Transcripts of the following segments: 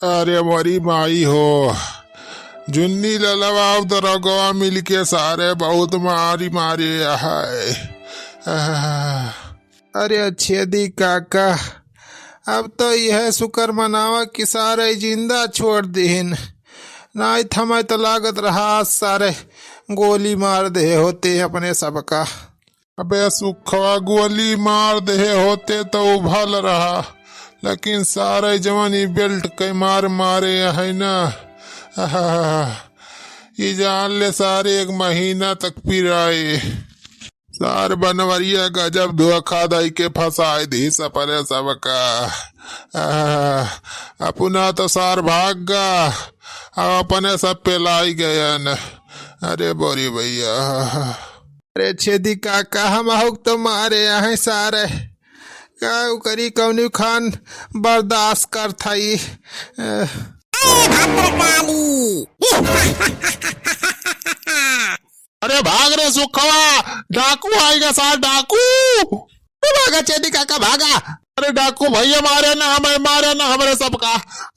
अरे मोरी माई हो, जुन्नी ललवाओ दरगवा मिलके सारे बहुत मारी मारी है। अरे छेदी काका, अब तो यह शुक्र मनावा कि सारे जिंदा छोड़ दीन, नहीं थमे तो लागत रहा सारे गोली मार दे होते अपने सबका। अबे सुखवा गोली मार दे होते तो उभल रहा, लेकिन सारे जवानी बेल्ट के मार मारे है ना। ये जान ले सारे एक महीना तक पिराए, सार बनवरिया गजब धोखा दई के फंसाए दी सपने सबका। अपना तो सार भाग गा, अपने सब पे लाई गया न। अरे बोरी भैया, अरे छेदी काका हम हुक तो मारे हैं सारे, क्या करी कौनी खान बर्दाश्त कर थाई। अरे भाग रे सुखवा, डाकू आएगा सार डाकू। भागा छेदी काका भागा। अरे डाकू भैया मारे ना हमें, मारे ना हमारे सबका।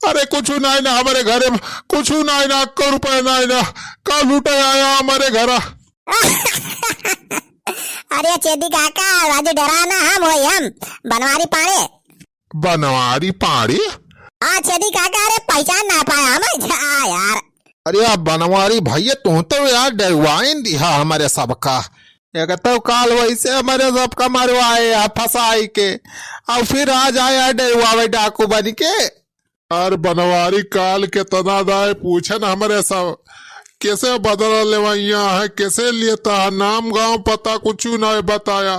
अरे कुछ नहीं ना हमारे घरे, कुछ नहीं ना, 1 रुपए नहीं ना, कल लूटे आया हमारे घर। अरे छेदी काका राजू डराना हम हो, हम बनवारी पाड़े। बनवारी पाड़ी? हाँ छेदी काका, अरे पहचान ना पाया हमें यार। अरे आप बनवारी भैया, तू तो यार डरवाइन दिया हमारे सबका। एक तो काल वैसे हमारे सबका मरवाए फंसाई के, और फिर आज आया डरवावे डाकू बन के। और बनवारी काल के तनादाए पूछे न हमारे सब कैसे बदला लेवैया है, कैसे लेता है, नाम गांव पता कुछ नहीं बताया,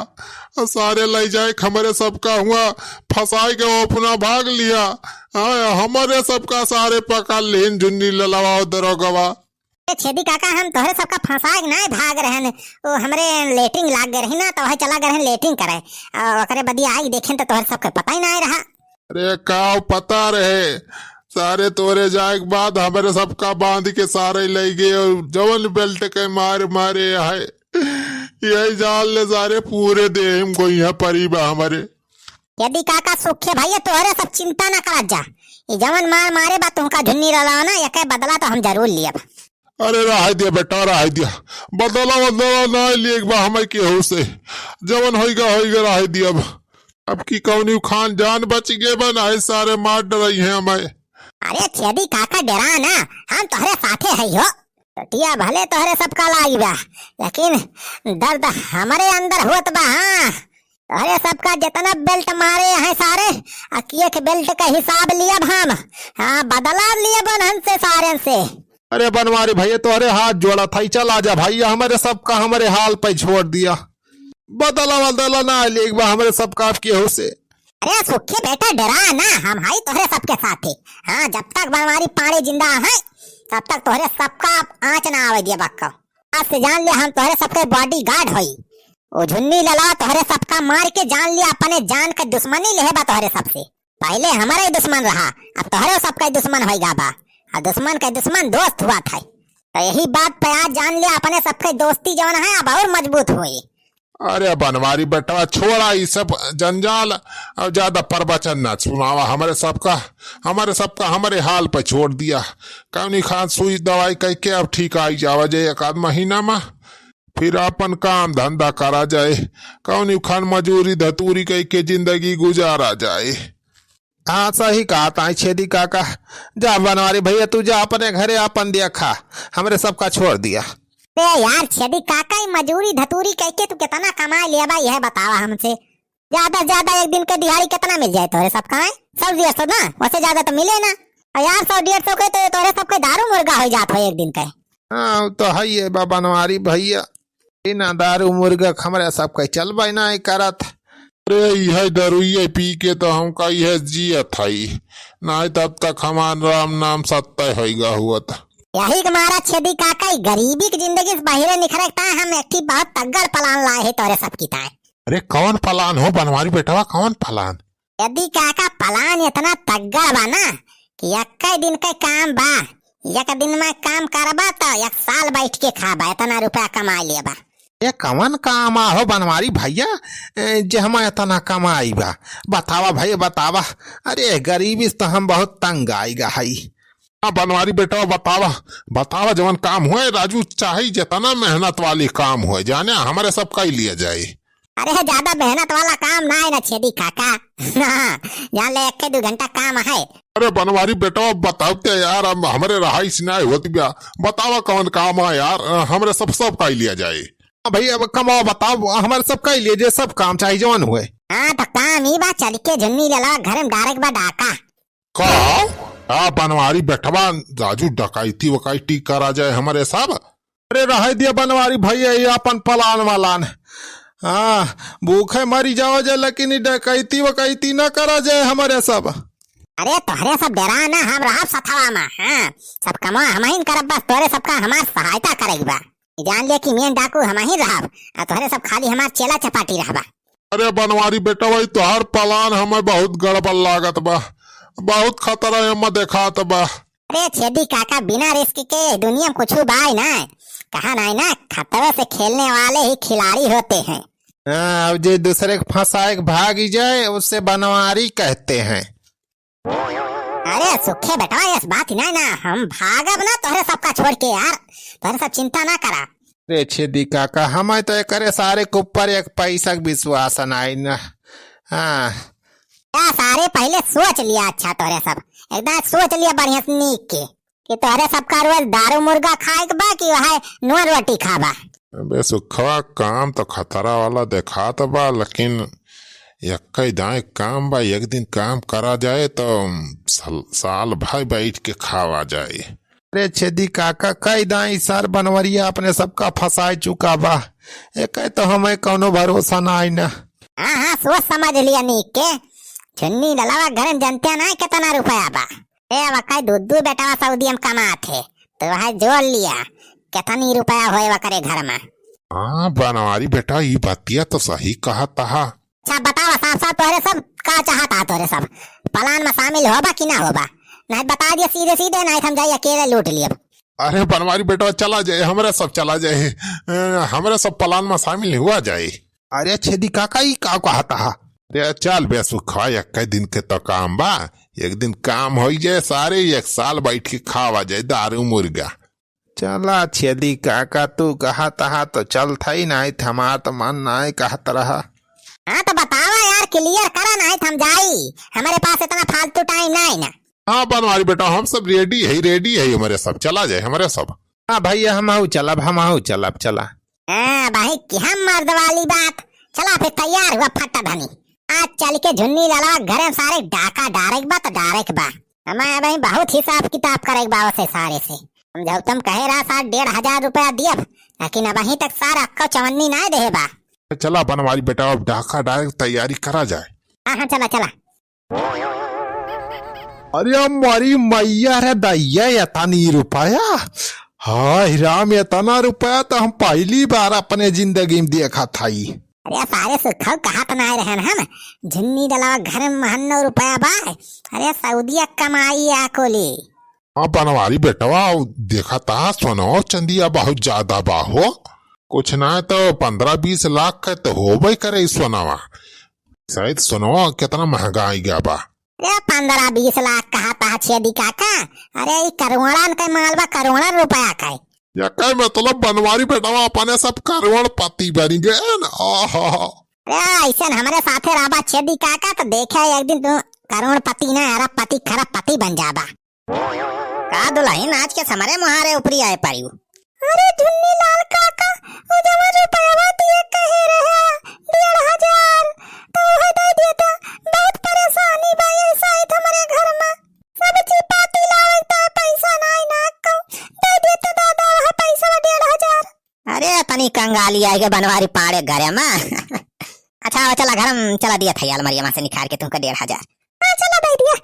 और सारे ले जाए हमारे सबका हुआ फंसाई के अपना भाग लिया। हमारे सबका सारे पकड़ लेन जुन्नी ललवाओ दरोगवा। छेदी काका हम तोहरे सबका फंसाए नहीं भाग रहे, वो हमरे लेटरिंग लाग गए रही ना, तो वही चला गए लेटरिंग करे, और बदिया आई देखें तो तोहरे सबके पता ही नहीं रहा। अरे काव पता रहे, सारे तोरे जाए के बाद हमारे सबका बांध के सारे ले गए, और जवन बेल्ट के मार मारे है, यही जान ले सारे पूरे देह को यहाँ परीबा हमारे। यदि काका सुखे भैया तोहरे सब चिंता न कर जा, ये जवन मार मारे बा तुमका झुन्नी रलाओ ना, यके बदला तो हम जरूर लिया। अरे रहा दिया बेटा, रहा दिया, बदला बदला ना लिए हमें केहू से, जवन होगा रहा दिया। अब की कौनी खान जान बच गए बना है, सारे मार डराई है हमें। अरे छेदी काका डरा ना, हम तोहरे साथे है हो, टटिया भले तोहरे सबका लाई बा, लेकिन दर्द हमारे अंदर होत बा। हाँ तोहरे सबका जितना बेल्ट मारे हैं सारे, अकिए के बेल्ट का हिसाब लिया हम, हाँ बदला लिए बन हमसे सारे से। अरे बनवारी भैया तोहरे हाथ जोड़ा था, चल आजा भैया, हमारे सबका हमारे हाल पे छोड़ दिया, बदला बदला ना लेग बा हमारे सबका आपकी हो से। अरे सुखे बेटा डरा ना, हम हाई तोहरे सबके साथे। हाँ जब तक बनवारी पाड़े जिंदा है तब तक तोहरे सबका आँच ना आवे दिया बक्का। आज से जान ले हम तोहरे सबके बॉडी गार्ड होई, वो झुन्नी लला तोहरे सबका मार के जान लिया अपने जान का दुश्मनी ले बा तोहरे सबसे। पहले हमारा ही दुश्मन रहा, अब तोहरे सबका दुश्मन होगा बा, और दुश्मन का दुश्मन दोस्त हुआ था। तो यही बात पे आज जान लिया अपने सबके दोस्ती जवन है अब और मजबूत हुई। अरे बनवारी बेटा छोड़ा ये सब जंजाल, और ज्यादा प्रवचन न सुनावा, हमारे सबका हमारे हाल पे छोड़ दिया। कौनी खान सुई दवाई कह के अब ठीक आई जावा जाए 1 महीना में, फिर अपन काम धंधा करा जाए, कौनी खान मजूरी धतूरी कह के जिंदगी गुजारा जाए। हाँ सही कहा ताई छेदी काका, जा बनवारी भैया तू जा अपने घरे अपन देखा, हमरे सबका छोड़ दिया। यार छेदी काका मजूरी धतूरी कह के तू कितना कमा लिया भाई, यह बतावा हमसे। ज्यादा से ज्यादा एक दिन के दिहाड़ी कितना मिल जाए तोरे सबका है? 100-150 ना, वैसे ज्यादा तो मिले ना। और यार 100-150 के तो तोरे सबके दारू मुर्गा हो जात हो एक दिन के। हाँ तो है ये बनवारी भैया, ना दारू मुर्गा हमारे सबके चल भाई ना करत। अरे यह दरुए पी के तो हमका यह जियत है, नहीं तब तक हमारा राम नाम सत्य होगा हुआ था। यही हमारा छेदी काका गरीबी की जिंदगी से बाहर निखरता है, हम एक बहुत तगड़ प्लान लाए है तोरे सबकी ताए। अरे कौन प्लान हो बनवारी बेटा, कौन प्लान? यदि काका प्लान इतना तगड़ बा ना कि 1 दिन का काम बा, 1 दिन में काम करबा तो 1 साल बैठ के खाबा, इतना रुपया कमा लिया बा। ये कवन काम आहो बनवारी भैया जे हम इतना कमाई बा? बतावा भैया बतावा। अरे गरीबी से तो हम बहुत तंग आईगा हई। हाँ बनवारी बेटा बतावा बतावा जवन काम हुए राजू चाहे जितना मेहनत वाली काम हुए जाने हमारे सब का ही लिया जाए। अरे ज्यादा मेहनत वाला काम ना है ना छेदी काका। हाँ, जान ले 1-2 घंटा काम है। अरे बनवारी बेटा बताते यार हम हमारे रहाइश ना होती बिया बतावा कौन काम है यार हमारे सब का ही लिया जाए। हाँ भैया अब कमाओ बताओ हमारे सब का ही लिए सब काम चाहिए जवन हुए। हाँ तो काम ही बा चल के झुन्नी लला घर में डायरेक्ट बा डाका। का हाँ बनवारी बेटवा राजू डकाइती वकाइती करा जाए हमारे सब। अरे रह दिया बनवारी भैया ये अपन पलान वालान। हाँ भूखे मरी जाओ जाए लेकिन डकैती वकैती न करा जाए हमारे सब। अरे तोहरे सब डरा ना हम रहा सथवा में। हाँ सब कमा हम ही करब बस तोहरे सबका हमार सहायता करेगी बा। जान ले कि मेन डाकू हम ही रहब और तोहरे सब खाली हमार चेला चपाटी रहबा। अरे बनवारी बेटा भाई तोहार पलान हमें बहुत गड़बड़ लागत बा बहुत खतरा है देखात बा। अरे छेदी काका बिना रिस्क के दुनिया में कुछ बाई ना कहा नहीं ना खतरे से खेलने वाले ही खिलाड़ी होते हैं। अब जो दूसरे को फंसाए भाग जाए उससे बनवारी कहते हैं। अरे सुखे बेटा इस बात ही नहीं ना हम भागब ना तोहरे सबका छोड़ के यार तोहरे सब चिंता ना करा। रे छेदी काका हमें तो करे सारे के ऊपर एक पैसा का विश्वास नहीं ना। हाँ या सारे पहले सोच लिया अच्छा तोहरे सब एकदम सोच लिया बढ़िया से नीक के कि तोहरे सबका रोज दारू मुर्गा खाए के बा कि वह नून रोटी खाबा। बे सुखवा काम तो खतरा वाला देखात बा लेकिन यक्कई दाए काम बा एक दिन काम करा जाए तो साल भाई बैठ के खावा जाए। अरे छेदी काका कई दाई सर बनवरिया अपने सबका फंसाए चुका बा एक तो हमें कोनो भरोसा ना आई ना। हाँ हाँ सोच समझ लिया नीक के छुन्नी डलावा घर में जनते ना कितना रुपया बा। ए वकाई दूध बेटा सऊदी में कमा थे तो वह जोड़ लिया कितनी रुपया होए करे घर में। हाँ बनवारी बेटा ये बातिया तो सही कहा तहा। अच्छा बताओ साफ साफ तोहरे सब का चाहता तोहरे सब प्लान में शामिल होबा कि ना होबा नहीं बता दिया सीधे सीधे नहीं हम जाइए अकेले लूट लिए। अरे बनवारी बेटा चला जाए हमारे सब चला जाए हमारे सब प्लान में शामिल हुआ जाए। अरे छेदी काका ही का कहता हा। अरे चल बे सुखा एक दिन के तो काम बा एक दिन काम हो जाए सारे एक साल बैठ के खावा जाए दारू मुर्गा। चला छेदी काका तू कहता हा तो चल था ही नहीं हमार तो मन नहीं कहता रहा। हाँ तो बतावा यार क्लियर करा नहीं हम जाई हमारे पास इतना फालतू टाइम नहीं ना। हाँ बनवारी बेटा हम सब रेडी है हमारे सब चला जाए हमारे सब। हाँ भैया हम चलब चला। हाँ भाई क्या मर्द वाली बात चला फिर तैयार हुआ फटा धनी आज चल के झुन्नी लला घर में सारे डाका डायरेक्ट बा हमें भाई बहुत हिसाब किताब करेगा बा से सारे से हम जब तुम कहे रहा 1,500 रुपया दिए लेकिन अब अहीं तक सारा अक्का चवन्नी ना दे बा। चला बनवारी बेटा अब डाका डायरेक्ट तैयारी करा जाए। हाँ चला। अरे हमारी मैया रे दैया इतनी रुपया। हाय राम इतना रुपया तो हम पहली बार अपने जिंदगी में देखा था। अरे सारे सुखल कहा तो नहीं रहन हम झुन्नी डलावा घर में 100 रुपया बा। अरे सऊदिया कमाई आकोली। हाँ बनवारी बेटवा देखा था सोनो चंदिया बहुत ज्यादा बाहो कुछ ना तो 15-20 लाख का तो हो भाई करे सोनावा शायद सोनवा कितना महंगा आई गया बा। अरे 15-20 लाख कहा था छेदी काका अरे करोड़न का मालवा करोड़न रुपया का या कई मतलब बनवारी बेटवा अपने सब करोड़पति बन गए ना। अरे ऐसा हमारे साथे राबा छेदी काका तो देखा एक दिन तू करोड़पति ना अरबपति खरबपति बन जाबा। का दुल्हन आज के हमारे मुहारे ऊपरी आए पायू। अरे झुन्नी लाल काका वो जमा रुपया दिए कहे रहा 1,500 तो वह दे दिया था बहुत परेशानी भाई ऐसा है हमारे घर में सब चीज पाती लावता पैसा नहीं ना को दे दिया तो दादा वह पैसा 1,500। अरे तनी कंगाली आएगा बनवारी पाड़े घर में। अच्छा चला घर में चला दिया था यार मरियमा से निखार के तुमको 1,500। हां चला दे दिया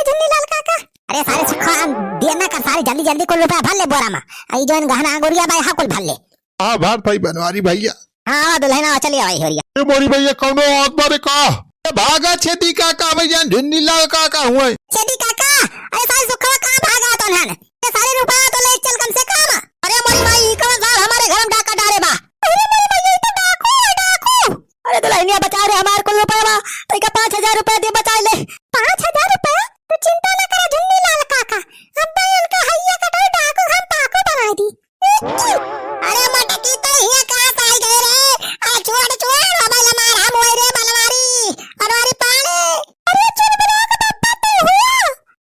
झुन्नी लाल काका। अरे सारे सुखा देना कर सारे जल्दी को रुपया भर ले बोरा में आई जोन गहना गुड़िया भाई हाकुल भर ले। हाँ भार भाई बनवारी भैया। हाँ दुल्हना चलिए भाई हो रही मोरी भैया कौन आत्मा का भागा छेदी काका भैया झुन्नी लाल काका हुए। छेदी काका अरे सारे सुखा कहां भागा तो नन ये सारे रुपया तो ले चल कम से कम। अरे मोरी भाई कौन साल हमारे घर में डाका डाले बा। अरे मोरी भाई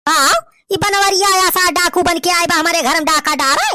हाँ ये बनवरिया ऐसा डाकू बन के आए बा हमारे घर में डाका डारे।